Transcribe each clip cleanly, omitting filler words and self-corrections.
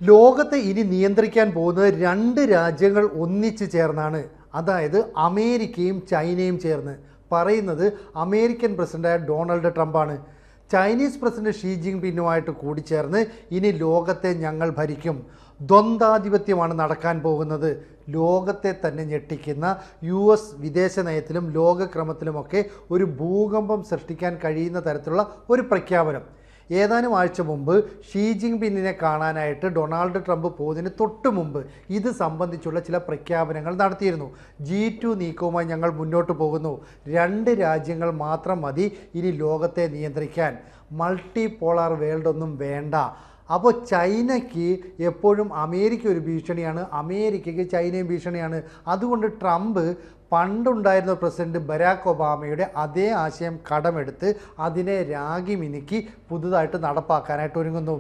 ലോകത്തെ ഇനി നിയന്ത്രിക്കാൻ പോകുന്നത് രണ്ട് രാജ്യങ്ങൾ ഒന്നിച്ചു ചേർന്നാണ്. അതായത് അമേരിക്കയും ചൈനയും ചേർന്ന്. പറയുന്നത് അമേരിക്കൻ പ്രസിഡന്റായ ഡൊണാൾഡ് ട്രംപാണ്. ചൈനീസ് പ്രസിഡന്റ് ഷീ ജിങ് പിന്നുമായിട്ട് കൂടിച്ചേർന്ന് ഇനി ലോകത്തെ ഞങ്ങൾ ഭരിക്കും, ദ്വന്ദ്വാധിപത്യമാണ് നടക്കാൻ പോകുന്നത്. ലോകത്തെ തന്നെ ഞെട്ടിക്കുന്ന US വിദേശ നയത്തിലും ലോകക്രമത്തിലുമൊക്കെ ഒരു ഭൂകമ്പം സൃഷ്ടിക്കാൻ കഴിയുന്ന തരത്തിലുള്ള ഒരു പ്രഖ്യാപനം. ഏതാനും ആഴ്ച മുമ്പ് ഷീ ജിങ് പിന്നിനെ കാണാനായിട്ട് ഡൊണാൾഡ് ട്രംപ് പോകുന്നതിന് തൊട്ട് മുമ്പ് ഇത് സംബന്ധിച്ചുള്ള ചില പ്രഖ്യാപനങ്ങൾ നടത്തിയിരുന്നു. G2 നീക്കവുമായി ഞങ്ങൾ മുന്നോട്ട് പോകുന്നു, രണ്ട് രാജ്യങ്ങൾ മാത്രം മതി ഇനി ലോകത്തെ നിയന്ത്രിക്കാൻ, മൾട്ടി പോളാർ വേൾഡ് ഒന്നും വേണ്ട. അപ്പോൾ ചൈനയ്ക്ക് എപ്പോഴും അമേരിക്ക ഒരു ഭീഷണിയാണ്, അമേരിക്കയ്ക്ക് ചൈനയും ഭീഷണിയാണ്. അതുകൊണ്ട് ട്രംപ് പണ്ടുണ്ടായിരുന്ന പ്രസിഡന്റ് ബരാക് ഒബാമയുടെ അതേ ആശയം കടമെടുത്ത് അതിനെ രാഗി മിനുക്കി പുതുതായിട്ട് നടപ്പാക്കാനായിട്ട് ഒരുങ്ങുന്നു.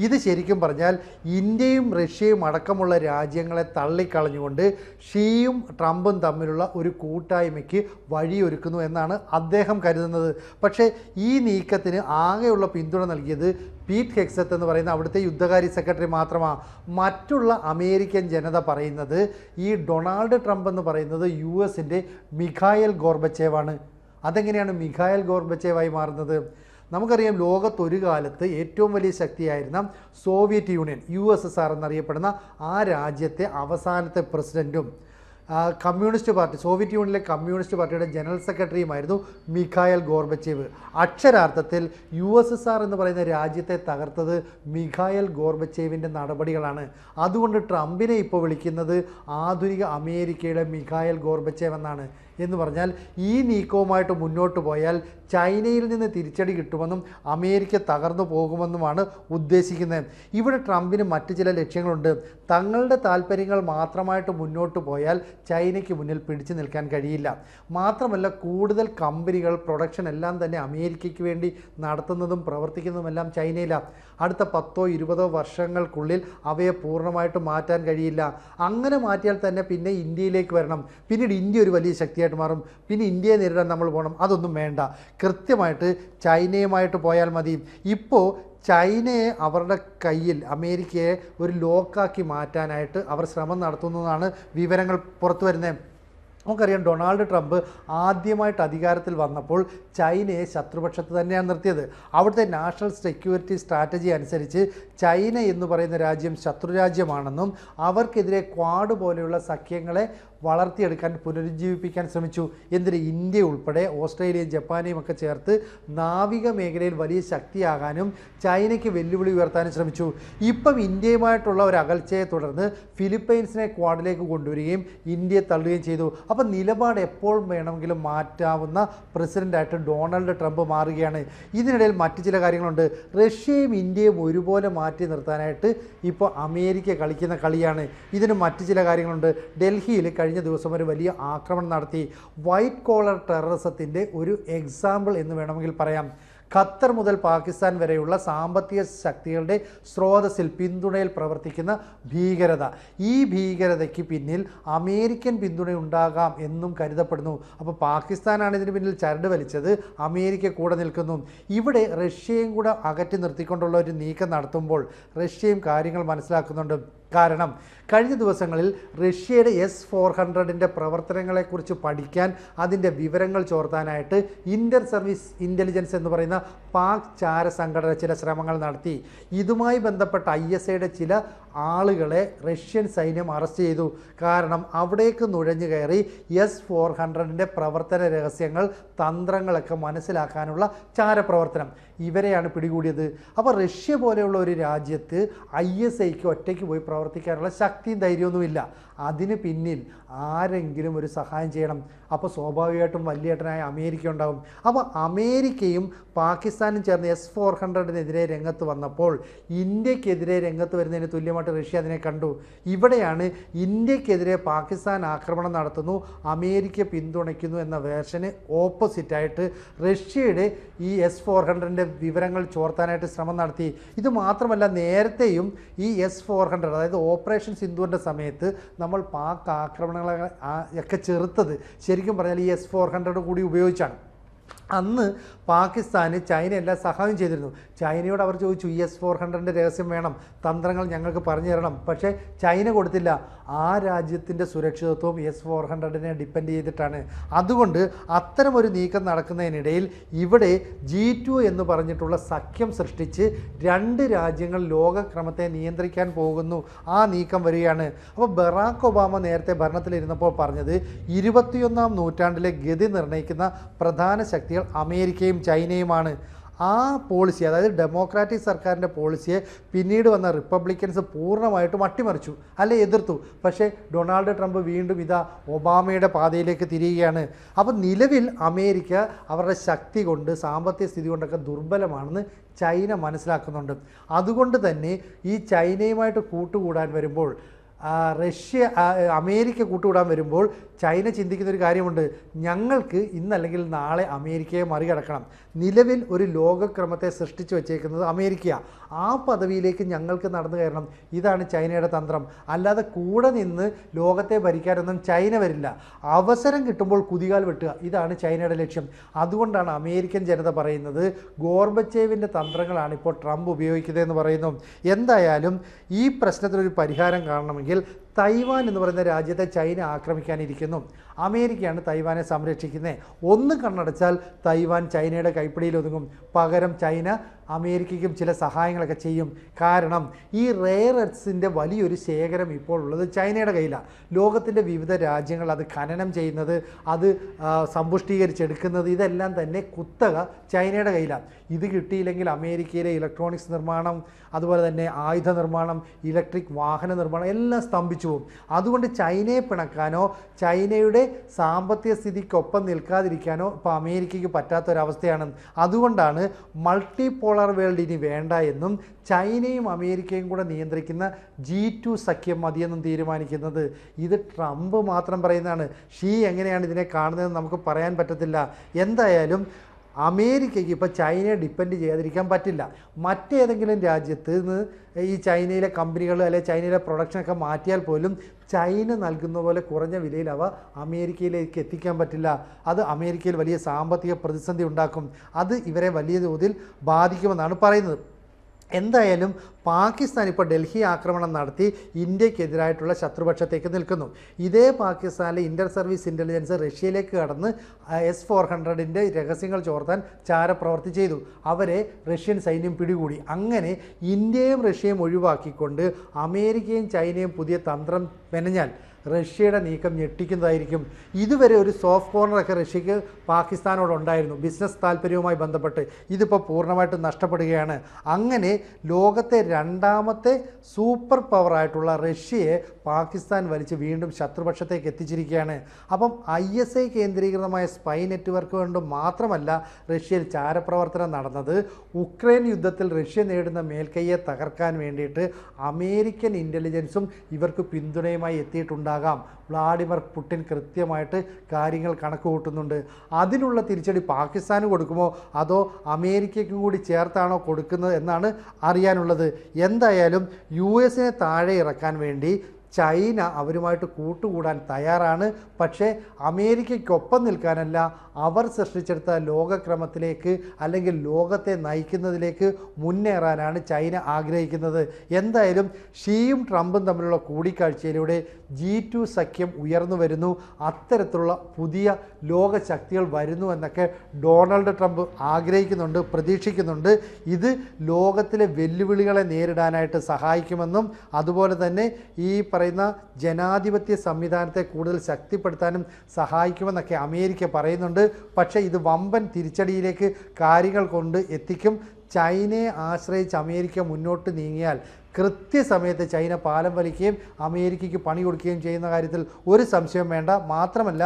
ഇത് ശരിക്കും പറഞ്ഞാൽ ഇന്ത്യയും റഷ്യയും അടക്കമുള്ള രാജ്യങ്ങളെ തള്ളിക്കളഞ്ഞുകൊണ്ട് ഷീയും ട്രംപും തമ്മിലുള്ള ഒരു കൂട്ടായ്മയ്ക്ക് വഴിയൊരുക്കുന്നു എന്നാണ് അദ്ദേഹം കരുതുന്നത്. പക്ഷേ ഈ നീക്കത്തിന് ആകെയുള്ള പിന്തുണ നൽകിയത് പീറ്റ് ഹെഗ്സെത്ത് എന്ന് പറയുന്ന അവിടുത്തെ യുദ്ധകാര്യ സെക്രട്ടറി മാത്രമാണ്. മറ്റുള്ള അമേരിക്കൻ ജനത പറയുന്നത് ഈ ഡൊണാൾഡ് ട്രംപ് എന്ന് പറയുന്നത് US-ൻ്റെ മിഖായൽ ഗോർബച്ചേവാണ്. അതെങ്ങനെയാണ് മിഖായൽ ഗോർബച്ചേവായി മാറുന്നത്? നമുക്കറിയാം, ലോകത്തൊരു കാലത്ത് ഏറ്റവും വലിയ ശക്തിയായിരുന്ന സോവിയറ്റ് യൂണിയൻ, USSR എന്നറിയപ്പെടുന്ന ആ രാജ്യത്തെ അവസാനത്തെ പ്രസിഡൻറ്റും കമ്മ്യൂണിസ്റ്റ് പാർട്ടി, സോവിയറ്റ് യൂണിയനിലെ കമ്മ്യൂണിസ്റ്റ് പാർട്ടിയുടെ ജനറൽ സെക്രട്ടറിയുമായിരുന്നു മിഖായൽ ഗോർബച്ചേവ്. അക്ഷരാർത്ഥത്തിൽ USSR എന്ന് പറയുന്ന രാജ്യത്തെ തകർത്തത് മിഖായൽ ഗോർബച്ചേവിൻ്റെ നടപടികളാണ്. അതുകൊണ്ട് ട്രംപിനെ ഇപ്പോൾ വിളിക്കുന്നത് ആധുനിക അമേരിക്കയുടെ മിഖായൽ ഗോർബച്ചേവ് എന്നാണ്. എന്ന് പറഞ്ഞാൽ ഈ നീക്കവുമായിട്ട് മുന്നോട്ട് പോയാൽ ചൈനയിൽ നിന്ന് തിരിച്ചടി കിട്ടുമെന്നും അമേരിക്ക തകർന്നു പോകുമെന്നുമാണ് ഉദ്ദേശിക്കുന്നത്. ഇവിടെ ട്രംപിന് മറ്റ് ചില ലക്ഷ്യങ്ങളുണ്ട്. തങ്ങളുടെ താല്പര്യങ്ങൾ മാത്രമായിട്ട് മുന്നോട്ട് പോയാൽ ചൈനയ്ക്ക് മുന്നിൽ പിടിച്ചു നിൽക്കാൻ കഴിയില്ല. മാത്രമല്ല, കൂടുതൽ കമ്പനികൾ, പ്രൊഡക്ഷൻ എല്ലാം തന്നെ അമേരിക്കയ്ക്ക് വേണ്ടി നടത്തുന്നതും പ്രവർത്തിക്കുന്നതുമെല്ലാം ചൈനയിലാണ്. അടുത്ത 10-20 വർഷങ്ങൾക്കുള്ളിൽ അവയെ പൂർണ്ണമായിട്ട് മാറ്റാൻ കഴിയില്ല. അങ്ങനെ മാറ്റിയാൽ തന്നെ പിന്നെ ഇന്ത്യയിലേക്ക് വരണം, പിന്നീട് ഇന്ത്യ ഒരു വലിയ ശക്തിയായിട്ട് മാറും, പിന്നെ ഇന്ത്യയെ നേരിടാൻ നമ്മൾ പോകണം. അതൊന്നും വേണ്ട, കൃത്യമായിട്ട് ചൈനയുമായിട്ട് പോയാൽ മതി. ഇപ്പോൾ ചൈനയെ അവരുടെ കയ്യിൽ, അമേരിക്കയെ ഒരു ലോക്കാക്കി മാറ്റാനായിട്ട് അവർ ശ്രമം നടത്തുന്നതാണ് വിവരങ്ങൾ പുറത്തു വരുന്നത്. നമുക്കറിയാം, ഡൊണാൾഡ് ട്രംപ് ആദ്യമായിട്ട് അധികാരത്തിൽ വന്നപ്പോൾ ചൈനയെ ശത്രുപക്ഷത്ത് തന്നെയാണ് നിർത്തിയത്. അവിടുത്തെ നാഷണൽ സെക്യൂരിറ്റി സ്ട്രാറ്റജി അനുസരിച്ച് ചൈന എന്ന് പറയുന്ന രാജ്യം ശത്രുരാജ്യമാണെന്നും അവർക്കെതിരെ ക്വാഡ് പോലെയുള്ള സഖ്യങ്ങളെ വളർത്തിയെടുക്കാൻ, പുനരുജ്ജീവിപ്പിക്കാൻ ശ്രമിച്ചു. എന്തിന്? ഇന്ത്യ ഉൾപ്പെടെ ഓസ്ട്രേലിയയും ജപ്പാനെയും ഒക്കെ ചേർത്ത് നാവിക മേഖലയിൽ വലിയ ശക്തിയാകാനും ചൈനയ്ക്ക് വെല്ലുവിളി ഉയർത്താനും ശ്രമിച്ചു. ഇപ്പം ഇന്ത്യയുമായിട്ടുള്ള ഒരു അകൽച്ചയെ തുടർന്ന് ഫിലിപ്പൈൻസിനെ ക്വാഡിലേക്ക് കൊണ്ടുവരികയും ഇന്ത്യയെ തള്ളുകയും ചെയ്തു. അപ്പം നിലപാട് എപ്പോൾ വേണമെങ്കിലും മാറ്റാവുന്ന പ്രസിഡൻ്റായിട്ട് ഡൊണാൾഡ് ട്രംപ് മാറുകയാണ്. ഇതിനിടയിൽ മറ്റു ചില കാര്യങ്ങളുണ്ട്. റഷ്യയും ഇന്ത്യയും ഒരുപോലെ മാറ്റി നിർത്താനായിട്ട് ഇപ്പോൾ അമേരിക്ക കളിക്കുന്ന കളിയാണ്. ഇതിന് മറ്റു ചില കാര്യങ്ങളുണ്ട്. ഡൽഹിയിൽ കഴിഞ്ഞ ദിവസം ഒരു വലിയ ആക്രമണം നടത്തി. വൈറ്റ് കോളർ ടെററിസത്തിൻ്റെ ഒരു എക്സാമ്പിൾ എന്ന് വേണമെങ്കിൽ പറയാം. ഖത്തർ മുതൽ പാകിസ്ഥാൻ വരെയുള്ള സാമ്പത്തിക ശക്തികളുടെ സ്രോതസ്സിൽ, പിന്തുണയിൽ പ്രവർത്തിക്കുന്ന ഭീകരത. ഈ ഭീകരതയ്ക്ക് പിന്നിൽ അമേരിക്കൻ പിന്തുണയുണ്ടാകാം എന്നും കരുതപ്പെടുന്നു. അപ്പോൾ പാകിസ്ഥാനാണ് ഇതിന് പിന്നിൽ ചരട് വലിച്ചത്, അമേരിക്ക കൂടെ നിൽക്കുന്നു. ഇവിടെ റഷ്യയും കൂടെ അകറ്റി നിർത്തിക്കൊണ്ടുള്ള ഒരു നീക്കം നടത്തുമ്പോൾ റഷ്യയും കാര്യങ്ങൾ മനസ്സിലാക്കുന്നുണ്ട്. കാരണം കഴിഞ്ഞ ദിവസങ്ങളിൽ റഷ്യയുടെ S-400ൻ്റെ പ്രവർത്തനങ്ങളെക്കുറിച്ച് പഠിക്കാൻ, അതിൻ്റെ വിവരങ്ങൾ ചോർത്താനായിട്ട് ഇൻ്റർ സർവീസ് ഇൻ്റലിജൻസ് എന്ന് പറയുന്ന പാക് ചാര സംഘടന ചില ശ്രമങ്ങൾ നടത്തി. ഇതുമായി ബന്ധപ്പെട്ട ISIയുടെ ചില ആളുകളെ റഷ്യൻ സൈന്യം അറസ്റ്റ് ചെയ്തു. കാരണം അവിടേക്ക് നുഴഞ്ഞു കയറി S-400ൻ്റെ പ്രവർത്തന രഹസ്യങ്ങൾ, തന്ത്രങ്ങളൊക്കെ മനസ്സിലാക്കാനുള്ള ചാരപ്രവർത്തനം. ഇവരെയാണ് പിടികൂടിയത്. അപ്പോൾ റഷ്യ പോലെയുള്ള ഒരു രാജ്യത്ത് ISIക്ക് ഒറ്റയ്ക്ക് പോയി പ്രവർത്തിക്കാനുള്ള ശക്തിയും ധൈര്യമൊന്നുമില്ല. അതിന് പിന്നിൽ ആരെങ്കിലും ഒരു സഹായം ചെയ്യണം. അപ്പോൾ സ്വാഭാവികമായിട്ടും വലിയേട്ടനായ അമേരിക്ക ഉണ്ടാകും. അപ്പോൾ അമേരിക്കയും പാകിസ്ഥാനും ചേർന്ന് S-400-നെതിരെ രംഗത്ത് വന്നപ്പോൾ ഇന്ത്യക്കെതിരെ രംഗത്ത് വരുന്നതിന് തുല്യമായിട്ട് റഷ്യ അതിനെ കണ്ടു. ഇവിടെയാണ് ഇന്ത്യക്കെതിരെ പാകിസ്ഥാൻ ആക്രമണം നടത്തുന്നു, അമേരിക്ക പിന്തുണയ്ക്കുന്നു എന്ന വേർഷന് ഓപ്പോസിറ്റായിട്ട് റഷ്യയുടെ ഈ S-400-ൻ്റെ വിവരങ്ങൾ ചോർത്താനായിട്ട് ശ്രമം നടത്തി. ഇത് മാത്രമല്ല, നേരത്തെയും ഈ S-400, അതായത് ഓപ്പറേഷൻ സിന്ദൂറിൻ്റെ സമയത്ത് നമ്മൾ പാക് ആക്രമണങ്ങളെ ഒക്കെ ചെറുത്തത് ശരിക്കും പറഞ്ഞാൽ ഈ S-400 കൂടി ഉപയോഗിച്ചാണ്. അന്ന് പാകിസ്ഥാന് ചൈന എല്ലാ സഹായം ചെയ്തിരുന്നു. ചൈനയോട് അവർ ചോദിച്ചു ES-400 രഹസ്യം വേണം, തന്ത്രങ്ങൾ ഞങ്ങൾക്ക് പറഞ്ഞു തരണം. പക്ഷേ ചൈന കൊടുത്തില്ല. ആ രാജ്യത്തിൻ്റെ സുരക്ഷിതത്വം ES-400 ഡിപ്പെൻഡ് ചെയ്തിട്ടാണ്. അതുകൊണ്ട് അത്തരമൊരു നീക്കം നടക്കുന്നതിനിടയിൽ ഇവിടെ G2 എന്ന് പറഞ്ഞിട്ടുള്ള സഖ്യം സൃഷ്ടിച്ച് രണ്ട് രാജ്യങ്ങൾ ലോകക്രമത്തെ നിയന്ത്രിക്കാൻ പോകുന്നു. ആ നീക്കം വരികയാണ്. അപ്പോൾ ബറാക്ക് ഒബാമ നേരത്തെ ഭരണത്തിലിരുന്നപ്പോൾ പറഞ്ഞത് 21ാം നൂറ്റാണ്ടിലെ ഗതി നിർണ്ണയിക്കുന്ന പ്രധാന ശക്തികൾ അമേരിക്കയും ചൈനയുമാണ്. ആ പോളിസി, അതായത് ഡെമോക്രാറ്റിക് സർക്കാരിൻ്റെ പോളിസിയെ പിന്നീട് വന്ന റിപ്പബ്ലിക്കൻസ് പൂർണ്ണമായിട്ടും അട്ടിമറിച്ചു, അല്ലെ എതിർത്തു. പക്ഷേ ഡൊണാൾഡ് ട്രംപ് വീണ്ടും ഇതാ ഒബാമയുടെ പാതയിലേക്ക് തിരിയുകയാണ്. അപ്പോൾ നിലവിൽ അമേരിക്ക അവരുടെ ശക്തി കൊണ്ട്, സാമ്പത്തിക സ്ഥിതി കൊണ്ടൊക്കെ ദുർബലമാണെന്ന് ചൈന മനസ്സിലാക്കുന്നുണ്ട്. അതുകൊണ്ട് തന്നെ ഈ ചൈനയുമായിട്ട് കൂട്ടുകൂടാൻ വരുമ്പോൾ, അമേരിക്ക കൂട്ടുകൂടാൻ വരുമ്പോൾ ചൈന ചിന്തിക്കുന്നൊരു കാര്യമുണ്ട്. ഞങ്ങൾക്ക് ഇന്നല്ലെങ്കിൽ നാളെ അമേരിക്കയെ മറികടക്കണം. നിലവിൽ ഒരു ലോകക്രമത്തെ സൃഷ്ടിച്ചു വച്ചേക്കുന്നത് അമേരിക്കയാണ്. ആ പദവിയിലേക്ക് ഞങ്ങൾക്ക് നടന്നു കയറണം. ഇതാണ് ചൈനയുടെ തന്ത്രം. അല്ലാതെ കൂടെ നിന്ന് ലോകത്തെ ഭരിക്കാനൊന്നും ചൈന വരില്ല. അവസരം കിട്ടുമ്പോൾ കുതികാൽ വെട്ടുക, ഇതാണ് ചൈനയുടെ ലക്ഷ്യം. അതുകൊണ്ടാണ് അമേരിക്കൻ ജനത പറയുന്നത് ഗോർബച്ചേവിൻ്റെ തന്ത്രങ്ങളാണ് ഇപ്പോൾ ട്രംപ് ഉപയോഗിക്കുന്നതെന്ന് പറയുന്നു. എന്തായാലും ഈ പ്രശ്നത്തിനൊരു പരിഹാരം കാണണമെങ്കിൽ തൈവാൻ എന്ന് പറയുന്ന രാജ്യത്തെ ചൈന ആക്രമിക്കാനിരിക്കുന്നു. അമേരിക്കയാണ് തൈവാനെ സംരക്ഷിക്കുന്നത്. ഒന്ന് കണ്ണടച്ചാൽ തൈവാൻ ചൈനയുടെ കൈപ്പിടിയിൽ ഒതുങ്ങും. പകരം ചൈന അമേരിക്കയ്ക്കും ചില സഹായങ്ങളൊക്കെ ചെയ്യും. കാരണം ഈ റെയർ എർത്ത്സിൻ്റെ വലിയൊരു ശേഖരം ഇപ്പോൾ ഉള്ളത് ചൈനയുടെ കയ്യിലാണ്. ലോകത്തിൻ്റെ വിവിധ രാജ്യങ്ങൾ അത് ഖനനം ചെയ്യുന്നത്, അത് സമ്പുഷ്ടീകരിച്ചെടുക്കുന്നത്, ഇതെല്ലാം തന്നെ കുത്തക ചൈനയുടെ കയ്യിലാണ്. ഇത് കിട്ടിയില്ലെങ്കിൽ അമേരിക്കയിലെ ഇലക്ട്രോണിക്സ് നിർമ്മാണം, അതുപോലെ തന്നെ ആയുധ നിർമ്മാണം, ഇലക്ട്രിക് വാഹന നിർമ്മാണം എല്ലാം സ്തംഭിച്ചു പോകും. അതുകൊണ്ട് ചൈനയെ പിണക്കാനോ ചൈനയുടെ സാമ്പത്തിക സ്ഥിതിക്കൊപ്പം നിൽക്കാതിരിക്കാനോ ഇപ്പോൾ അമേരിക്കയ്ക്ക് പറ്റാത്തൊരവസ്ഥയാണ്. അതുകൊണ്ടാണ് മൾട്ടിപോളർ വേൾഡ് ഇനി വേണ്ട എന്നും ചൈനയും അമേരിക്കയും കൂടെ നിയന്ത്രിക്കുന്ന G2 സഖ്യം മതിയെന്നും തീരുമാനിക്കുന്നത്. ഇത് ട്രംപ് മാത്രം പറയുന്നതാണ്. ഷീ എങ്ങനെയാണ് ഇതിനെ കാണുന്നതെന്ന് നമുക്ക് പറയാൻ പറ്റത്തില്ല. എന്തായാലും അമേരിക്കയ്ക്ക് ഇപ്പോൾ ചൈനയെ ഡിപ്പെൻഡ് ചെയ്യാതിരിക്കാൻ പറ്റില്ല. മറ്റേതെങ്കിലും രാജ്യത്ത് നിന്ന് ഈ ചൈനയിലെ കമ്പനികൾ അല്ലെങ്കിൽ ചൈനയിലെ പ്രൊഡക്ഷനൊക്കെ മാറ്റിയാൽ പോലും ചൈന നൽകുന്ന പോലെ കുറഞ്ഞ വിലയിൽ അവ അമേരിക്കയിലേക്ക് എത്തിക്കാൻ പറ്റില്ല. അത് അമേരിക്കയിൽ വലിയ സാമ്പത്തിക പ്രതിസന്ധി ഉണ്ടാക്കും. അത് ഇവരെ വലിയ തോതിൽ ബാധിക്കുമെന്നാണ് പറയുന്നത്. എന്തായാലും പാകിസ്ഥാൻ ഇപ്പോൾ ഡൽഹി ആക്രമണം നടത്തി ഇന്ത്യക്കെതിരായിട്ടുള്ള ശത്രുപക്ഷത്തേക്ക് നിൽക്കുന്നു. ഇതേ പാകിസ്ഥാനിലെ ഇൻ്റർ സർവീസ് ഇൻ്റലിജൻസ് റഷ്യയിലേക്ക് കടന്ന് S-400 രഹസ്യങ്ങൾ ചോർത്താൻ ചാരപ്രവർത്തി ചെയ്തു. അവരെ റഷ്യൻ സൈന്യം പിടികൂടി. അങ്ങനെ ഇന്ത്യയും റഷ്യയും ഒഴിവാക്കിക്കൊണ്ട് അമേരിക്കയും ചൈനയും പുതിയ തന്ത്രം മെനഞ്ഞാൽ റഷ്യയുടെ നീക്കം ഞെട്ടിക്കുന്നതായിരിക്കും. ഇതുവരെ ഒരു സോഫ്റ്റ് കോർണറൊക്കെ റഷ്യക്ക് പാകിസ്ഥാനോടുണ്ടായിരുന്നു ബിസിനസ് താല്പര്യവുമായി ബന്ധപ്പെട്ട്. ഇതിപ്പോൾ പൂർണ്ണമായിട്ടും നഷ്ടപ്പെടുകയാണ്. അങ്ങനെ ലോകത്തെ രണ്ടാമത്തെ സൂപ്പർ പവറായിട്ടുള്ള റഷ്യയെ പാകിസ്ഥാൻ വലിച്ച് വീണ്ടും ശത്രുപക്ഷത്തേക്ക് എത്തിച്ചിരിക്കുകയാണ്. അപ്പം ISI കേന്ദ്രീകൃതമായ സ്പൈ നെറ്റ്വർക്ക് കൊണ്ട് മാത്രമല്ല റഷ്യയിൽ ചാരപ്രവർത്തനം നടന്നത്. ഉക്രൈൻ യുദ്ധത്തിൽ റഷ്യ നേടുന്ന മേൽക്കൈയെ തകർക്കാൻ വേണ്ടിയിട്ട് അമേരിക്കൻ ഇൻ്റലിജൻസും ഇവർക്ക് പിന്തുണയുമായി എത്തിയിട്ടുണ്ടാകും. വ്ളാഡിമിർ പുടിൻ കൃത്യമായിട്ട് കാര്യങ്ങൾ കണക്ക് കൂട്ടുന്നുണ്ട്. അതിനുള്ള തിരിച്ചടി പാകിസ്ഥാന് കൊടുക്കുമോ അതോ അമേരിക്കയ്ക്കും കൂടി ചേർത്താണോ കൊടുക്കുന്നത് എന്നാണ് അറിയാനുള്ളത്. എന്തായാലും US താഴെ ഇറക്കാൻ വേണ്ടി ചൈന അവരുമായിട്ട് കൂട്ടുകൂടാൻ തയ്യാറാണ്. പക്ഷേ അമേരിക്കയ്ക്കൊപ്പം നിൽക്കാനല്ല, അവർ സൃഷ്ടിച്ചെടുത്ത ലോകക്രമത്തിലേക്ക് അല്ലെങ്കിൽ ലോകത്തെ നയിക്കുന്നതിലേക്ക് മുന്നേറാനാണ് ചൈന ആഗ്രഹിക്കുന്നത്. എന്തായാലും ഷീയും ട്രംപും തമ്മിലുള്ള കൂടിക്കാഴ്ചയിലൂടെ G2 സഖ്യം ഉയർന്നു വരുന്നു. അത്തരത്തിലുള്ള പുതിയ ലോകശക്തികൾ വരുന്നു എന്നൊക്കെ ഡൊണാൾഡ് ട്രംപ് ആഗ്രഹിക്കുന്നുണ്ട്, പ്രതീക്ഷിക്കുന്നുണ്ട്. ഇത് ലോകത്തിലെ വെല്ലുവിളികളെ നേരിടാനായിട്ട് സഹായിക്കുമെന്നും അതുപോലെ തന്നെ ഈ പറയുന്ന ജനാധിപത്യ സംവിധാനത്തെ കൂടുതൽ ശക്തിപ്പെടുത്താനും സഹായിക്കുമെന്നൊക്കെ അമേരിക്ക പറയുന്നുണ്ട്. പക്ഷേ ഇത് വമ്പൻ തിരിച്ചടിയിലേക്ക് കാര്യങ്ങൾ കൊണ്ട് എത്തിക്കും. ചൈനയെ ആശ്രയിച്ച് അമേരിക്ക മുന്നോട്ട് നീങ്ങിയാൽ കൃത്യസമയത്ത് ചൈന പാലം വലിക്കുകയും അമേരിക്കയ്ക്ക് പണി കൊടുക്കുകയും ചെയ്യുന്ന കാര്യത്തിൽ ഒരു സംശയം വേണ്ട. മാത്രമല്ല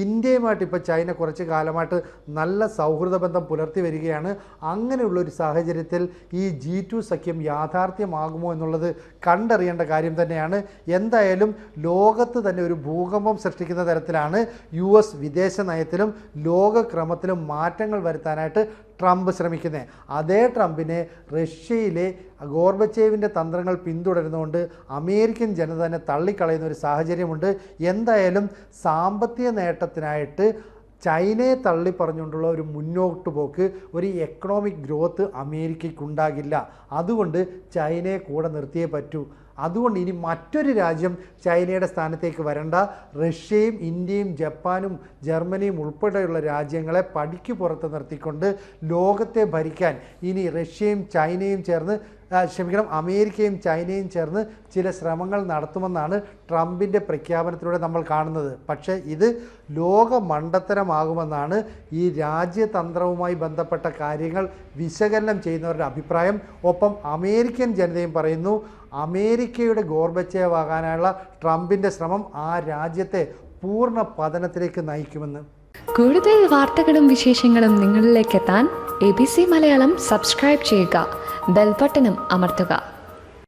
ഇന്ത്യയുമായിട്ട് ഇപ്പോൾ ചൈന കുറച്ച് കാലമായിട്ട് നല്ല സൗഹൃദ ബന്ധം പുലർത്തി വരികയാണ്. അങ്ങനെയുള്ളൊരു സാഹചര്യത്തിൽ ഈ G2 സഖ്യം യാഥാർത്ഥ്യമാകുമോ എന്നുള്ളത് കണ്ടറിയേണ്ട കാര്യം തന്നെയാണ്. എന്തായാലും ലോകത്ത് തന്നെ ഒരു ഭൂകമ്പം സൃഷ്ടിക്കുന്ന തരത്തിലാണ് US വിദേശ നയത്തിലും ലോകക്രമത്തിലും മാറ്റങ്ങൾ വരുത്താനായിട്ട് ട്രംപ് ശ്രമിക്കുന്നത്. അതേ ട്രംപിനെ റഷ്യയിലെ ഗോർബച്ചേവിൻ്റെ തന്ത്രങ്ങൾ പിന്തുടരുന്നതുകൊണ്ട് അമേരിക്കൻ ജനത തന്നെ തള്ളിക്കളയുന്ന ഒരു സാഹചര്യമുണ്ട്. എന്തായാലും സാമ്പത്തിക നേട്ടത്തിനായിട്ട് ചൈനയെ തള്ളി പറഞ്ഞുകൊണ്ടുള്ള ഒരു മുന്നോട്ട് പോക്ക്, ഒരു എക്കണോമിക് ഗ്രോത്ത് അമേരിക്കയ്ക്കുണ്ടാകില്ല. അതുകൊണ്ട് ചൈനയെ കൂടെ നിർത്തിയേ പറ്റൂ. അതുകൊണ്ട് ഇനി മറ്റൊരു രാജ്യം ചൈനയുടെ സ്ഥാനത്തേക്ക് വരണ്ട. റഷ്യയും ഇന്ത്യയും ജപ്പാനും ജർമ്മനിയും ഉൾപ്പെടെയുള്ള രാജ്യങ്ങളെ പടിക്ക് പുറത്ത് നിർത്തിക്കൊണ്ട് ലോകത്തെ ഭരിക്കാൻ ഇനി റഷ്യയും ചൈനയും ചേർന്ന് അമേരിക്കയും ചൈനയും ചേർന്ന് ചില ശ്രമങ്ങൾ നടത്തുമെന്നാണ് ട്രംപിൻ്റെ പ്രഖ്യാപനത്തിലൂടെ നമ്മൾ കാണുന്നത്. പക്ഷേ ഇത് ലോക മണ്ടത്തരമാകുമെന്നാണ് ഈ രാജ്യതന്ത്രവുമായി ബന്ധപ്പെട്ട കാര്യങ്ങൾ വിശകലനം ചെയ്യുന്നവരുടെ അഭിപ്രായം. ഒപ്പം അമേരിക്കൻ ജനതയും പറയുന്നു, അമേരിക്കയുടെ ഗോർബച്ചേവ് ആകാനുള്ള ട്രംപിൻ്റെ ശ്രമം ആ രാജ്യത്തെ പൂർണ്ണ പതനത്തിലേക്ക് നയിക്കുമെന്ന്. കൂടുതൽ വാർത്തകളും വിശേഷങ്ങളും നിങ്ങളിലേക്ക് എത്താൻ ABC മലയാളം സബ്സ്ക്രൈബ് ചെയ്യുക, ബെൽബട്ടനും അമർത്തുക.